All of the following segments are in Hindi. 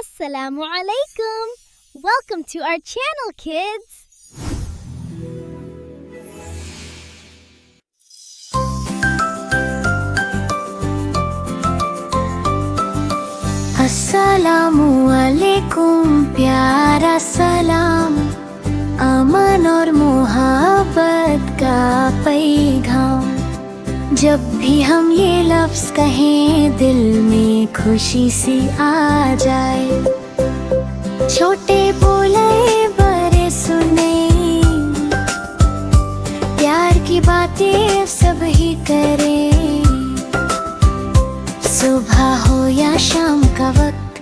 Assalamu alaikum. Welcome to our channel, kids. अस्सलामु अलैकुम, प्यारा सलाम, अमन और मोहब्बत का पैगाम। जब भी हम ये लफ्ज़ कहें दिल में खुशी सी आ जाए। छोटे बोले बड़े सुने, प्यार की बातें सब ही करें। सुबह हो या शाम का वक्त,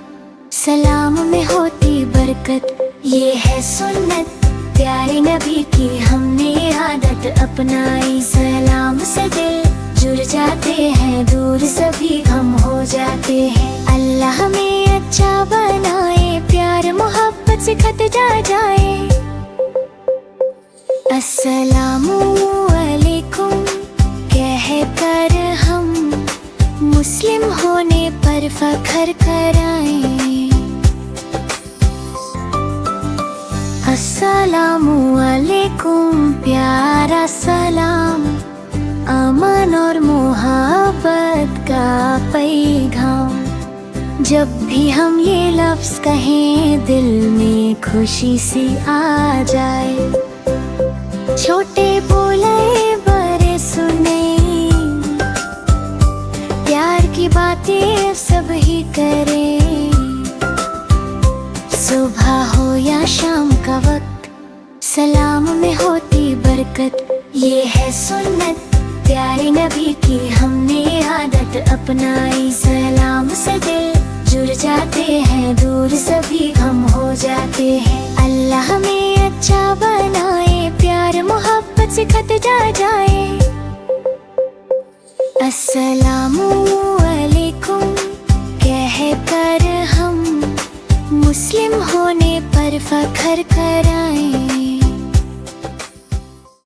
सलाम में होती बरकत। ये है सुन्नत प्यारे नबी की, हमने आदत अपनाई। सलाम से दिल जुड़ जाते हैं, दूर सभी गम हो जाते हैं। अल्लाह हमें अच्छा बनाए, प्यार मोहब्बत से खत जाए। अस्सलामु अलैकुम कह कर हम मुस्लिम होने पर फख्र कराएं। अस्सलामु अलैकुम, प्यारा सलाम, अमन और मोहब्बत का पैगाम। जब भी हम ये लफ्ज़ कहें दिल में खुशी सी आ जाए। छोटे बोले बड़े सुने, प्यार की बातें सब ही करें। सुबह हो या शाम का वक्त, सलाम में होती बरकत। ये है सुन्नत प्यारे नबी की, हमने आदत अपनाई। सलाम से दिल जुड़ जाते हैं, दूर सभी गम हो जाते हैं। अल्लाह हमें अच्छा बनाए, प्यार मोहब्बत से खत जाए। अस्सलामु अलैकुम कह कर हम मुस्लिम होने पर फख्र कराएं।